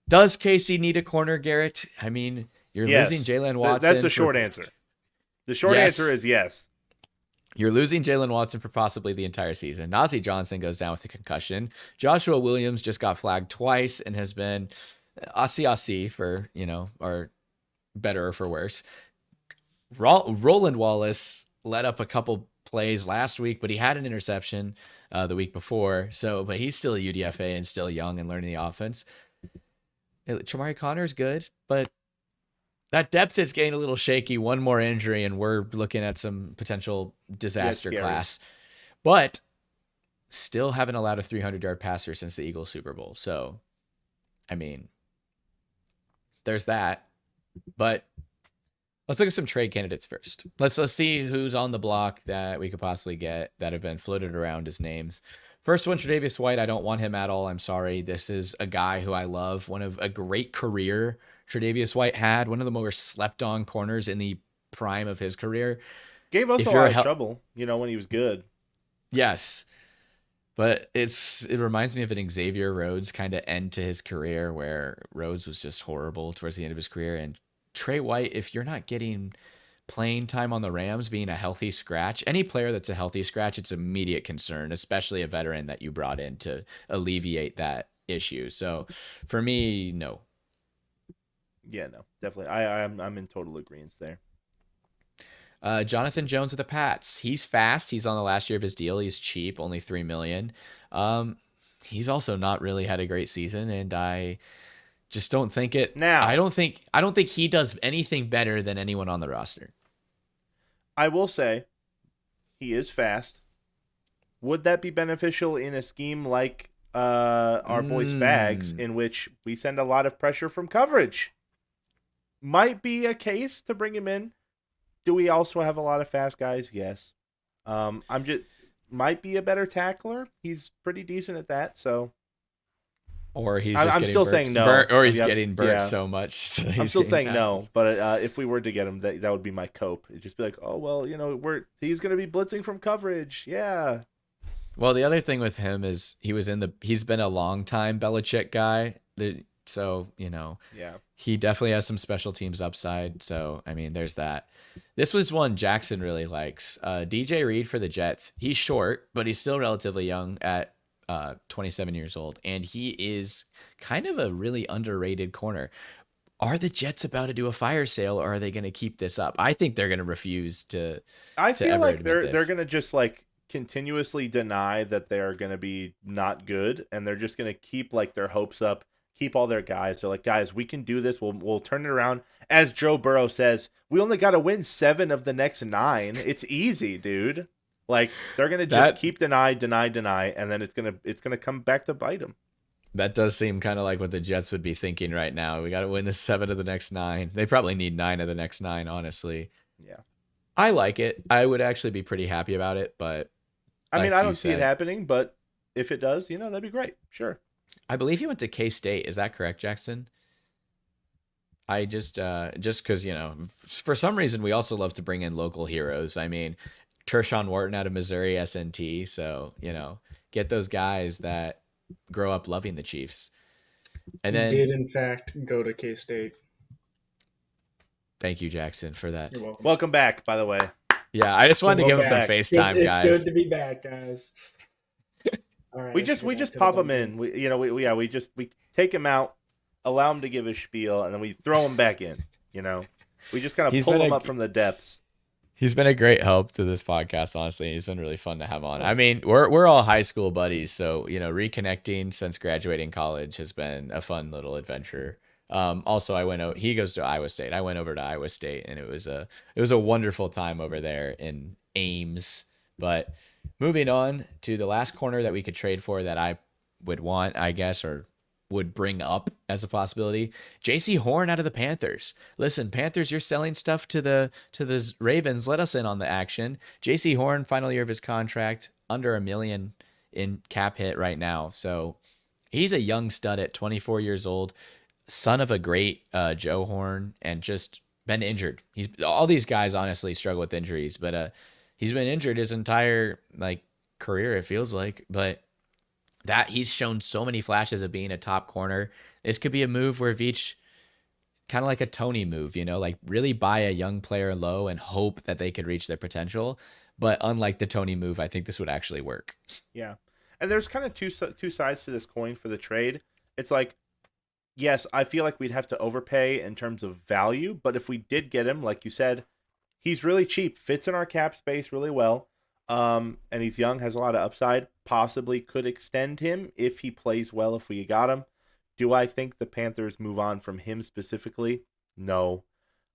Does Casey need a corner, Garrett? I mean, you're losing Yes. Jalen Watson. That's the short answer. The short answer is yes. You're losing Jalen Watson for possibly the entire season. Najee Johnson goes down with a concussion. Joshua Williams just got flagged twice and has been asi for, or better or for worse. Roland Wallace let up a couple plays last week, but he had an interception the week before. But he's still a UDFA and still young and learning the offense. Chamari Connor's good, but that depth is getting a little shaky. One more injury, and we're looking at some potential disaster class. But still haven't allowed a 300-yard passer since the Eagles Super Bowl. So, I mean, there's that. But let's look at some trade candidates first. Let's see who's on the block that we could possibly get that have been floated around as names. First one, Tre'davious White. I don't want him at all. I'm sorry. This is a guy who I love. One of a great career Tre'davious White had. One of the more slept on corners in the prime of his career. Gave us a lot of trouble, when he was good. Yes. But it reminds me of an Xavier Rhodes kind of end to his career where Rhodes was just horrible towards the end of his career. And Tre White, if you're not getting playing time on the Rams, being a healthy scratch, any player that's a healthy scratch, it's immediate concern, especially a veteran that you brought in to alleviate that issue. So for me, no. Yeah, no, definitely. I'm in total agreement there. Jonathan Jones of the Pats. He's fast. He's on the last year of his deal. He's cheap, only $3 million. He's also not really had a great season, and I just don't think it. Now, I don't think he does anything better than anyone on the roster. I will say, he is fast. Would that be beneficial in a scheme like our boy Spags, in which we send a lot of pressure from coverage? Might be a case to bring him in. Do we also have a lot of fast guys? Yes. Might be a better tackler. He's pretty decent at that. So. Or he's I'm still saying no. Or he's getting burnt so much. So I'm still saying no. But if we were to get him, that would be my cope. It'd just be like, oh well, he's going to be blitzing from coverage. Yeah. Well, the other thing with him is he's been a long time Belichick guy. So, yeah, he definitely has some special teams upside. So, I mean, there's that. This was one Jackson really likes. DJ Reed for the Jets. He's short, but he's still relatively young at 27 years old. And he is kind of a really underrated corner. Are the Jets about to do a fire sale, or are they going to keep this up? I think they're going to refuse to. I feel like they're going to just continuously deny that they're going to be not good, and they're just going to keep their hopes up. Keep all their guys. They're like, guys, we can do this. We'll turn it around. As Joe Burrow says, we only got to win 7 of the next 9. It's easy, dude. They're gonna just keep deny, and then it's gonna come back to bite them. That does seem kind of like what the Jets would be thinking right now. We got to win the 7 of the next 9. They probably need 9 of the next 9, honestly. Yeah, I like it. I would actually be pretty happy about it, but I mean, I don't see it happening. But if it does, that'd be great. Sure. I believe he went to K-State. Is that correct, Jackson? I just because, for some reason, we also love to bring in local heroes. I mean, Tershawn Wharton out of Missouri S&T. So, get those guys that grow up loving the Chiefs. And then did, in fact, go to K-State. Thank you, Jackson, for that. You're welcome. Welcome back, by the way. Yeah, I just wanted to give him some FaceTime, guys. It's good to be back, guys. All right, we just pop them in. We take him out, allow him to give his spiel, and then we throw him back in. We just kind of pull him up from the depths. He's been a great help to this podcast, honestly. He's been really fun to have on. I mean, we're all high school buddies, so reconnecting since graduating college has been a fun little adventure. Also, he goes to Iowa State. I went over to Iowa State, and it was a wonderful time over there in Ames. But moving on to the last corner that we could trade for that I would want, I guess, or would bring up as a possibility. Jaycee Horn out of the Panthers. Listen, Panthers, you're selling stuff to the Ravens. Let us in on the action. Jaycee Horn, final year of his contract, under $1 million in cap hit right now. So he's a young stud at 24 years old, son of a great Joe Horn, and just been injured. All these guys honestly struggle with injuries, but he's been injured his entire career, it feels like. But that he's shown so many flashes of being a top corner. This could be a move where Veach, kind of like a Tony move, like really buy a young player low and hope that they could reach their potential. But unlike the Tony move, I think this would actually work. Yeah. And there's kind of two sides to this coin for the trade. It's like, yes, I feel like we'd have to overpay in terms of value, but if we did get him, like you said, he's really cheap, fits in our cap space really well, and he's young, has a lot of upside, possibly could extend him if he plays well if we got him. Do I think the Panthers move on from him specifically? No.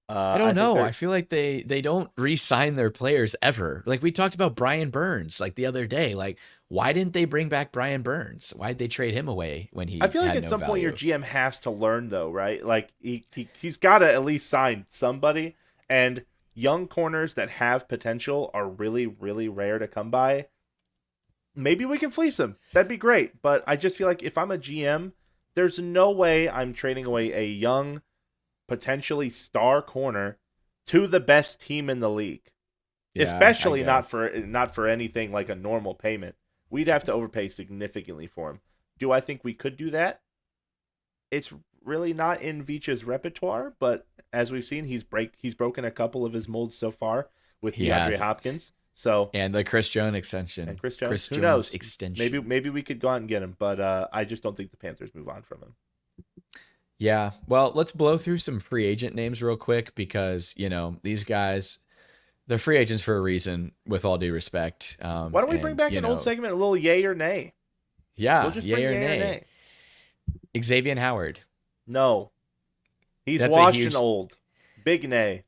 I don't know. I feel like they don't re-sign their players ever. Like we talked about Brian Burns like the other day. Like why didn't they bring back Brian Burns? Why did they trade him away when he? I feel like had at no some point value? your GM has to learn though, right? Like he's got to at least sign somebody. And young corners that have potential are really, really rare to come by. Maybe we can fleece them. That'd be great. But I just feel like if I'm a GM, there's no way I'm trading away a young, potentially star corner to the best team in the league. Yeah, Especially not for anything like a normal payment. We'd have to overpay significantly for him. Do I think we could do that? It's really not in Veach's repertoire, but as we've seen, he's broken a couple of his molds so far with DeAndre Hopkins. So and the Chris Jones extension. And Chris Jones. Who Jones knows? Extension. Maybe we could go out and get him, but I just don't think the Panthers move on from him. Yeah. Well, let's blow through some free agent names real quick because, these guys, they're free agents for a reason, with all due respect. Why don't we bring back an old segment, a little yay or nay? Yeah, we'll just yay or nay. Xavien Howard. No. He's washed and old. Big nay.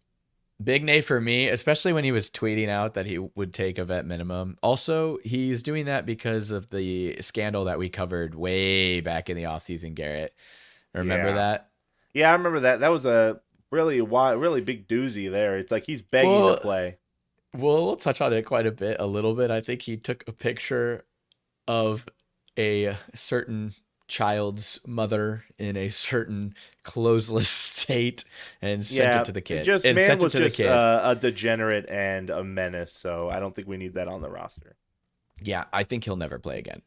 Big nay for me, especially when he was tweeting out that he would take a vet minimum. Also, he's doing that because of the scandal that we covered way back in the offseason, Garrett. Remember that? Yeah, I remember that. That was a really big doozy there. It's like he's begging to play. We'll touch on it a little bit. I think he took a picture of a certain child's mother in a certain clothesless state and sent it to the kid. Man was just a degenerate and a menace, so I don't think we need that on the roster. Yeah, I think he'll never play again.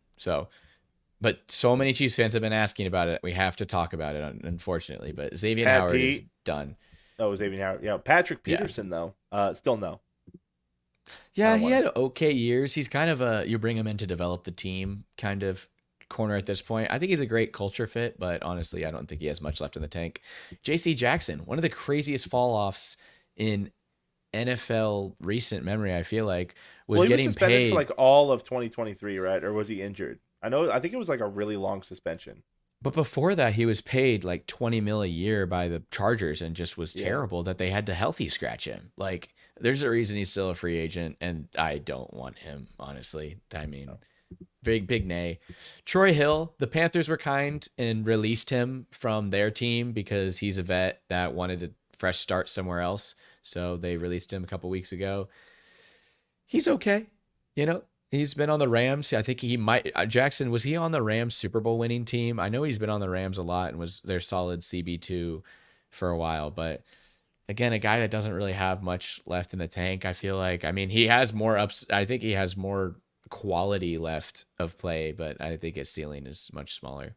But so many Chiefs fans have been asking about it. We have to talk about it, unfortunately. But Xavien Howard is done. Oh, Xavien Howard. Yeah, Patrick Peterson, though. Still no. Yeah, he had okay years. He's kind of you bring him in to develop the team kind of corner at this point. I think he's a great culture fit, but honestly, I don't think he has much left in the tank. J.C. Jackson, one of the craziest fall-offs in NFL recent memory, I feel like, was getting paid for like all of 2023, right? Or was he injured? I think it was like a really long suspension. But before that, he was paid like $20 million a year by the Chargers and just was terrible that they had to healthy scratch him. Like, there's a reason he's still a free agent, and I don't want him, honestly. I mean, big nay. Troy Hill, the Panthers were kind and released him from their team because he's a vet that wanted a fresh start somewhere else. So they released him a couple weeks ago. He's okay, He's been on the Rams. I think he might. Jackson, was he on the Rams Super Bowl winning team? I know he's been on the Rams a lot and was their solid CB2 for a while. But again, a guy that doesn't really have much left in the tank. I feel like, he has more ups. I think he has more quality left of play, but I think his ceiling is much smaller.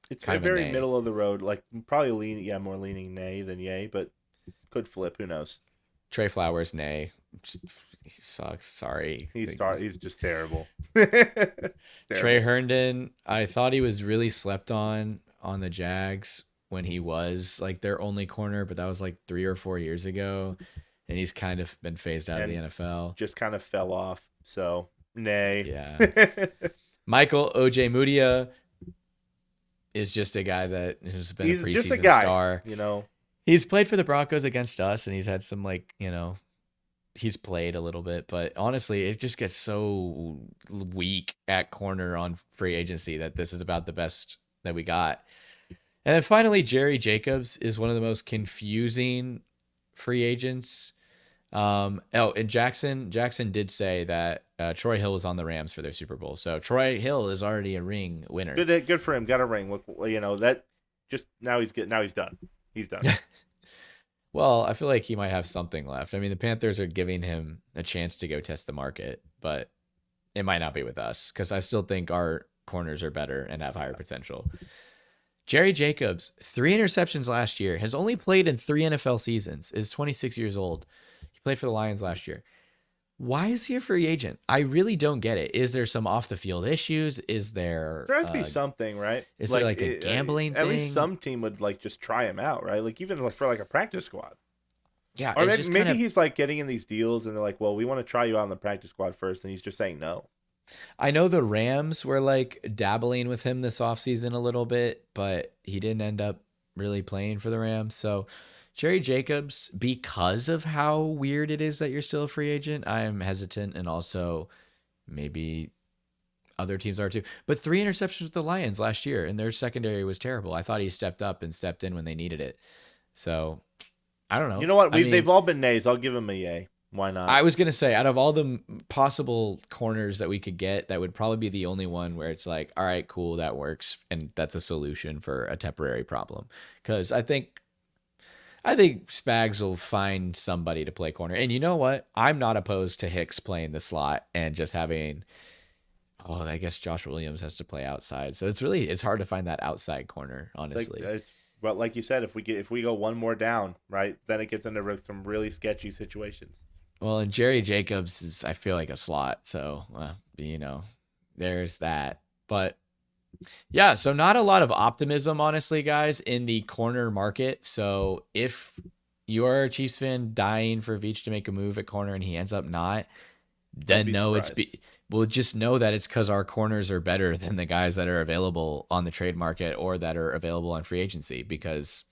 It's kind of very middle of the road. Like probably more leaning nay than yay, but could flip. Who knows? Tre Flowers, nay. He sucks. Sorry. He's just terrible. Tre Herndon, I thought he was really slept on the Jags when he was like their only corner, but that was like 3 or 4 years ago, and he's kind of been phased out of the NFL. Just kind of fell off. So nay. Yeah. Michael Ojemudia is just a guy that has been a preseason star. He's played for the Broncos against us, and he's had some he's played a little bit, but honestly, it just gets so weak at corner on free agency that this is about the best that we got. And then finally, Jerry Jacobs is one of the most confusing free agents. And Jackson did say that Troy Hill was on the Rams for their Super Bowl. So Troy Hill is already a ring winner. Good for him. Got a ring. Look, that just now he's good. Now he's done. He's done. Well, I feel like he might have something left. The Panthers are giving him a chance to go test the market, but it might not be with us because I still think our corners are better and have higher potential. Jerry Jacobs, 3 interceptions last year, has only played in 3 NFL seasons, is 26 years old. He played for the Lions last year. Why is he a free agent? I really don't get it. Is there some off the field issues? Is there has to be something, right? Is there like a gambling thing? At least some team would like just try him out, right? Like even for like a practice squad. Yeah, or maybe he's like getting in these deals and they're like, well, we want to try you out on the practice squad first, and he's just saying no. I know the Rams were like dabbling with him this offseason a little bit, but he didn't end up really playing for the Rams. So Jerry Jacobs, because of how weird it is that you're still a free agent, I'm hesitant, and also maybe other teams are too. But 3 interceptions with the Lions last year, and their secondary was terrible. I thought he stepped up and stepped in when they needed it. So I don't know. You know what? They've all been nays. I'll give him a yay. Why not? I was going to say, out of all the possible corners that we could get, that would probably be the only one where it's like, all right, cool, that works. And that's a solution for a temporary problem. Because I think Spags will find somebody to play corner. And you know what? I'm not opposed to Hicks playing the slot and just having, I guess Josh Williams has to play outside. So it's hard to find that outside corner, honestly. But like you said, if we go one more down, right, then it gets into some really sketchy situations. Well, and Jerry Jacobs is, I feel like, a slot. So, there's that. But yeah, so not a lot of optimism, honestly, guys, in the corner market. So if you're a Chiefs fan dying for Veach to make a move at corner and he ends up not, then we'll just know that it's because our corners are better than the guys that are available on the trade market or that are available on free agency, because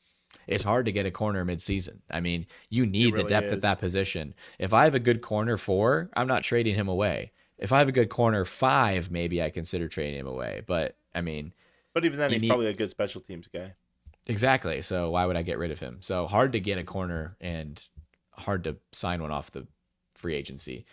it's hard to get a corner midseason. I mean, you need really the depth at that position. If I have a good corner 4, I'm not trading him away. If I have a good corner 5, maybe I consider trading him away. But I mean, even then, he's probably a good special teams guy. Exactly. So why would I get rid of him? So hard to get a corner and hard to sign one off the free agency.